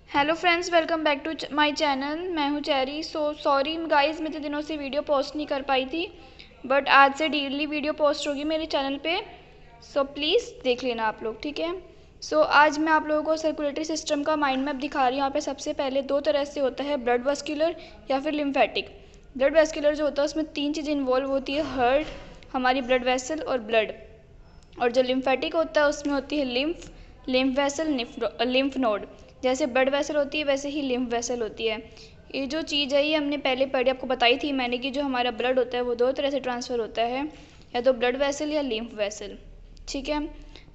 Hello friends, welcome back to my channel. मैं हूं cherry. Sorry guys, मैं इतने दिनों से वीडियो पोस्ट नहीं कर पाई थी, बट आज से डेली वीडियो पोस्ट होगी मेरे चैनल पे। प्लीज़ देख लेना आप लोग, ठीक है। आज मैं आप लोगों को सर्कुलेटरी सिस्टम का माइंड मैप दिखा रही हूँ। यहाँ पे सबसे पहले दो तरह से होता है, ब्लड वेस्कुलर या फिर लिम्फेटिक। ब्लड वेस्कुलर जो होता है उसमें तीन चीज़ें इन्वॉल्व होती है, हार्ट, हमारी ब्लड वेसल और ब्लड। और जो लिम्फेटिक होता है उसमें होती है लिम्फ वेसल, लिम्फ नोड। जैसे ब्लड वेसल होती है वैसे ही लिम्फ वेसल होती है। ये जो चीज़ है ये हमने पहले पढ़ी, आपको बताई थी मैंने कि जो हमारा ब्लड होता है वो दो तरह से ट्रांसफ़र होता है, या तो ब्लड वेसल या लिम्फ वेसल, ठीक है।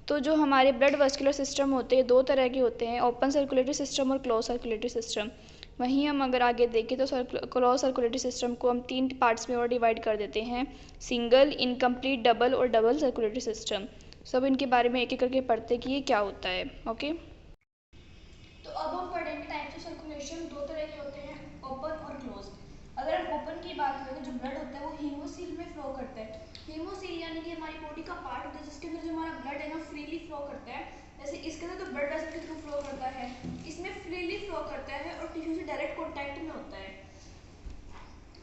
तो जो हमारे ब्लड वेस्कुलर सिस्टम होते हैं दो तरह के होते हैं, ओपन सर्कुलेटरी सिस्टम और क्लोज सर्कुलेटरी सिस्टम। वहीं हम अगर आगे देखें तो क्लोज सर्कुलेटरी सिस्टम को हम तीन पार्ट्स में और डिवाइड कर देते हैं, सिंगल, इनकम्प्लीट, डबल और डबल सर्कुलेटरी सिस्टम। सब इनके बारे में एक एक करके पढ़ते कि ये क्या होता है, ओके। तो अब हम पढ़ेंगे टाइप्स ऑफ सर्कुलेशन। दो तरह के होते हैं, ओपन और क्लोज। अगर हम ओपन की बात करें तो जो ब्लड होता है वो हीमोसील में फ्लो करता है। हीमोसील यानी कि हमारी बॉडी का पार्ट होता है जिसके अंदर जो हमारा ब्लड है ना फ्रीली फ्लो करता है। जैसे इसके अंदर तो ब्लड वेसल के थ्रू फ्लो करता है, इसमें फ्रीली फ्लो करता है और टिश्यू से डायरेक्ट कॉन्टैक्ट में होता है।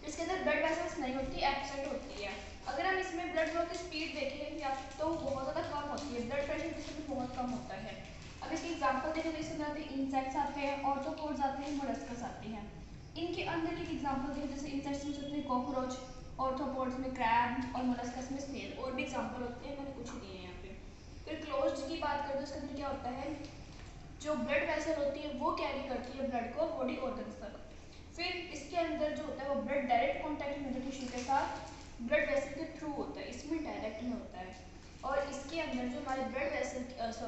इसके अंदर ब्लड वेसल्स नहीं होती, एब्सेंट होती है। अगर हम इसमें ब्लड फ्लो की स्पीड देखें या तो बहुत ज़्यादा कम होती है, ब्लड प्रेशर इसमें बहुत कम होता है। अब इसकी एग्जांपल देखें तो इसके अंदर आते हैं इंसेक्ट्स आते हैं, ऑर्थोपोड्स आते हैं, मोलस्कस आते हैं। इनके अंदर की एग्जांपल देखें, जैसे इंसेक्ट्स में होते हैं कॉकरोच, ऑर्थोपोड्स में क्रैब और मोलस्कस में स्नेल। और भी एग्जांपल होते हैं, मैंने कुछ दिए हैं यहाँ पे। फिर क्लोज्ड की बात करें तो इसके अंदर क्या होता है, जो ब्लड वेसल होती है वो कैरी करती है ब्लड को बॉडी ऑर्गन्स तक। फिर इसके अंदर जो होता है वो ब्लड डायरेक्ट कॉन्टैक्ट में होता है टिश्यू के साथ, ब्लड वेसल के थ्रू होता है, इसमें डायरेक्ट में होता है। और इसके अंदर जो हमारे ब्लड वेसल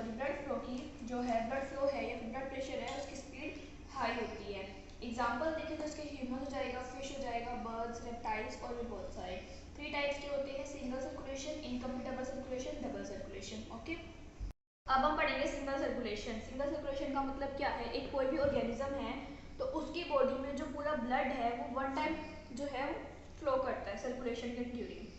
ब्लड फ्लो की जो है, ब्लड फ्लो है या फिर ब्लड प्रेशर है, उसकी स्पीड हाई होती है। एग्जाम्पल देखें तो इसके ह्यूमन हो जाएगा, फिश हो जाएगा, बर्ड्स, रेप्टाइल्स और भी बहुत सारे। थ्री टाइप्स के होते हैं, single circulation, incomplete double circulation, double circulation, okay. अब हम पढ़ेंगे सिंगल सर्कुलेशन। सिंगल सर्कुलेशन का मतलब क्या है, एक कोई भी ऑर्गेनिज्म है तो उसकी बॉडी में जो पूरा ब्लड है वो वन टाइम जो है वो फ्लो करता है सर्कुलेशन के ड्यूरिंग।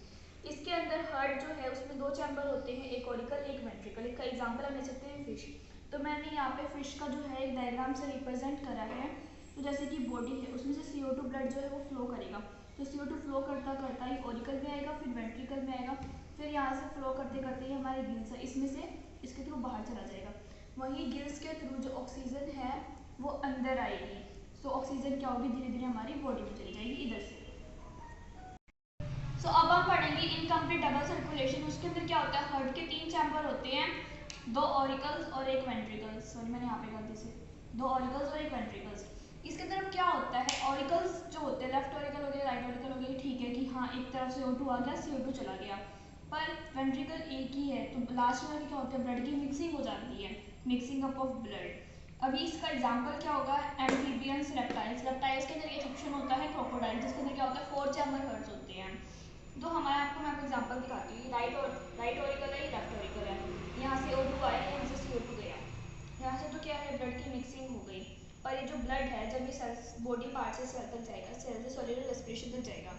इसके अंदर हार्ट जो है उसमें दो चैम्बर होते हैं, एक ऑरिकल एक वेंट्रिकल। इसका एग्जांपल हम ले सकते हैं फिश। तो मैंने यहाँ पे फिश का जो है एक डायग्राम से रिप्रेजेंट करा है। तो जैसे कि बॉडी है उसमें से CO2 ब्लड जो है वो फ्लो करेगा, तो CO2 फ्लो करता करता ही ऑरिकल में आएगा, फिर वेंट्रिकल में आएगा, फिर यहाँ से फ्लो करते करते ही हमारे गिल्स है इसमें से इसके थ्रू बाहर चला जाएगा। वहीं गिल्स के थ्रू जो ऑक्सीजन है वो अंदर आएगी। ऑक्सीजन क्या होगी, धीरे धीरे हमारी बॉडी में चली जाएगी इधर से। अब हम पढ़ेंगे इनकम्प्लीट डबल सर्कुलेशन। उसके अंदर क्या होता है, हार्ट के तीन चैम्बर होते हैं, दो ऑरिकल्स और एक वेंट्रिकल्स। सॉरी मैंने यहाँ पे गलती से दो ऑरिकल्स और एक वेंट्रिकल्स। इसके अंदर क्या होता है, ऑरिकल्स जो होते हैं, लेफ्ट ऑरिकल हो गया, राइट ऑरिकल हो गया, ठीक है कि हाँ एक तरफ CO2 आ गया, CO2 चला गया। पर वेंट्रिकल एक ही है तो लास्ट में क्या होता है, ब्लड की मिक्सिंग हो जाती है, मिक्सिंग अप ऑफ ब्लड। अभी इसका एग्जांपल क्या होगा, एम्फीबियंस, रेप्टाइल्स। रेप्टाइल्स के अंदर एक सेक्शन होता है क्रोकोडाइल, जिसके अंदर क्या होता है, फोर चैम्बर हर्ट्स होते हैं। तो हमारे आपको मैं आपको एग्जांपल दिखाती हूँ, राइट ऑरिकल है, लेफ्ट ऑरिकल है। यहाँ से O2 आया, यहाँ से CO2 गया, यहाँ से तो क्या है ब्लड की मिक्सिंग हो गई। पर ये जो ब्लड है जब ये सेल्स बॉडी पार्ट से सेल तक जाएगा, सेल से सेलुलर रेस्पिरेशन तक जाएगा,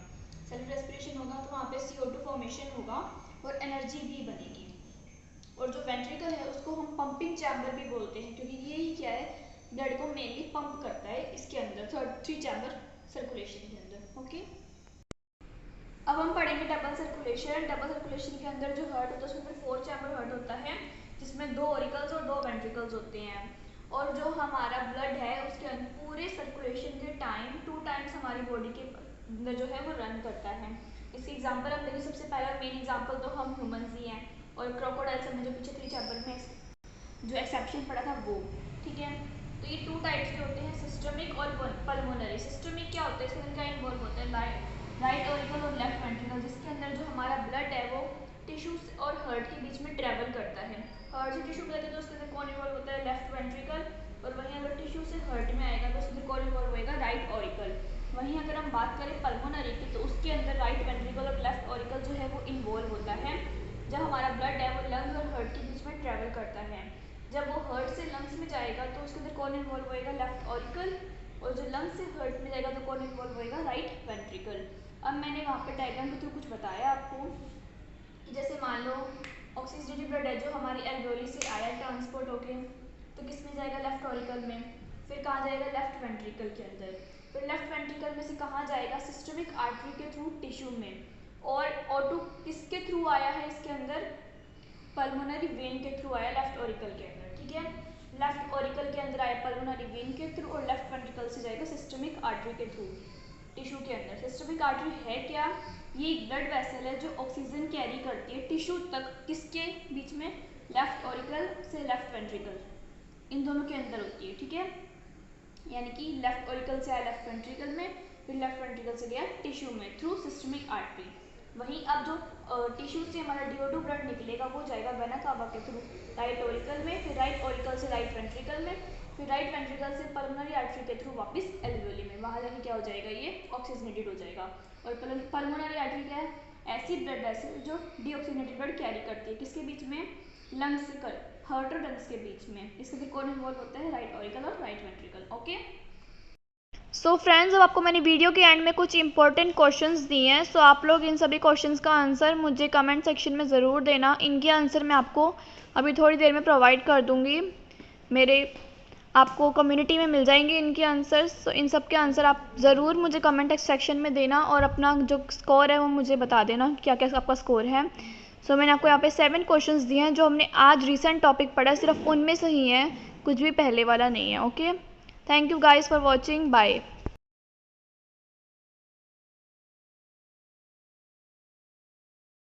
सेलुलर रेस्पिरेशन होगा तो वहाँ पे CO2 फॉर्मेशन होगा और एनर्जी भी बनेगी। और जो वेंट्रिकल है उसको हम पंपिंग चैम्बर भी बोलते हैं, क्योंकि ये ही क्या है, ब्लड को मेनली पंप करता है इसके अंदर, थ्री चैम्बर सर्कुलेशन के अंदर, ओके। अब हम पढ़ेंगे डबल सर्कुलेशन। डबल सर्कुलेशन के अंदर जो हार्ट होता है उसके अंदर फोर चैम्बर हार्ट होता है, जिसमें दो ऑरिकल्स और दो वेंट्रिकल्स होते हैं। और जो हमारा ब्लड है उसके अंदर पूरे सर्कुलेशन के टाइम 2 टाइम्स हमारी बॉडी के अंदर जो है वो रन करता है। इसकी एग्जांपल हम देखें, सबसे पहला मेन एग्जांपल तो हम ह्यूमंस ही हैं, और क्रोकोडाइल्स हमने जो पीछे 3 चैप्टर में जो एक्सेप्शन पढ़ा था वो, ठीक है। तो ये 2 टाइप्स के होते हैं, सिस्टमिक और पल्मोनरी। सिस्टमिक क्या होता है, इसके अंदर क्या इन्वॉल्व होता है, राइट ऑरिकल और लेफ्ट वेंट्रिकल, जिसके अंदर जो हमारा ब्लड है वो टिश्यूज और हार्ट के बीच में ट्रेवल करता है। हार्ट से टिश्यू में जाते तो उसके अंदर कौन इन्वॉल्व होता है, लेफ्ट वेंट्रिकल। और वहीं अगर टिश्यू से हार्ट में आएगा तो उसके अंदर कौन इन्वॉल्व होएगा, राइट ऑरिकल। वहीं अगर हम बात करें पल्मोनरी की तो उसके अंदर राइट वेंट्रिकल और लेफ्ट ऑरिकल जो है वो इन्वॉल्व होता है। जब हमारा ब्लड है वो लंग्स और हार्ट के बीच में ट्रेवल करता है, जब वो हार्ट से लंग्स में जाएगा तो उसके अंदर कौन इन्वॉल्व होएगा, लेफ्ट ऑरिकल। और जो लंग्स से हार्ट में जाएगा तो कौन इन्वॉल्व होएगा, राइट वेंट्रिकल। अब मैंने वहाँ पे डायग्राम के थ्रू कुछ बताया आपको कि जैसे मान लो ऑक्सीजनेटेड ब्लड है जो हमारी एल्वेओली से आया ट्रांसपोर्ट होके, तो किस में जाएगा, लेफ्ट ऑरिकल में। फिर कहाँ जाएगा, लेफ्ट वेंट्रिकल के अंदर, फिर लेफ्ट वेंट्रिकल में से कहाँ जाएगा, सिस्टमिक आर्टरी के थ्रू टिश्यू में, और O2 किसके थ्रू आया है इसके अंदर, पल्मोनरी वेन के थ्रू आया लेफ्ट ऑरिकल के अंदर, ठीक है। लेफ्ट ऑरिकल के अंदर आया पल्मोनरी वेन के थ्रू, और लेफ्ट वेंट्रिकल से जाएगा सिस्टमिक आर्टरी के थ्रू टिश्यू के अंदर। सिस्टमिक आर्टरी है क्या, ये एक ब्लड वेसल है जो ऑक्सीजन कैरी करती है टिश्यू तक, किसके बीच में, लेफ्ट ऑरिकल से लेफ्ट वेंट्रिकल, इन दोनों के अंदर होती है, ठीक है। यानी कि लेफ्ट ऑरिकल से आया लेफ्ट वेंट्रिकल में, फिर लेफ्ट वेंट्रिकल से गया टिश्यू में थ्रू सिस्टमिक आर्टरी। वहीं अब जो टिश्यू से हमारा DO2 ब्लड निकलेगा वो जाएगा वेना कावा के थ्रू राइट ऑरिकल में, फिर राइट ऑरिकल से राइट वेंट्रिकल में, फिर राइट वेंट्रिकल से पल्मोनरी आर्टरी के थ्रू वापस एल्वियोली में, वहाँ जाके क्या हो जाएगा, ये ऑक्सीजनेटेड हो जाएगा। और पल्मोनरी आर्टरी क्या है, ऐसी ब्लड वेसल जो डीऑक्सीजनेटेड ब्लड कैरी करती है, किसके बीच में, लंग्स से हार्ट और लंग्स के बीच में। इसके अंदर कौन इन्वॉल्व होता है, राइट ऑरिकल और right ventricle, okay. So friends, अब आपको मैंने वीडियो के एंड में कुछ इंपॉर्टेंट क्वेश्चंस दिए हैं। सो आप लोग इन सभी क्वेश्चंस का आंसर मुझे कमेंट सेक्शन में ज़रूर देना। इनके आंसर मैं आपको अभी थोड़ी देर में प्रोवाइड कर दूंगी, मेरे आपको कम्युनिटी में मिल जाएंगे इनके आंसर्स। सो इन सब के आंसर आप ज़रूर मुझे कमेंट सेक्शन में देना, और अपना जो स्कोर है वो मुझे बता देना क्या क्या आपका स्कोर है। सो मैंने आपको यहाँ पे 7 क्वेश्चंस दिए हैं जो हमने आज रिसेंट टॉपिक पढ़ा, सिर्फ उनमें से ही है, कुछ भी पहले वाला नहीं है, okay. Thank you guys for watching, bye.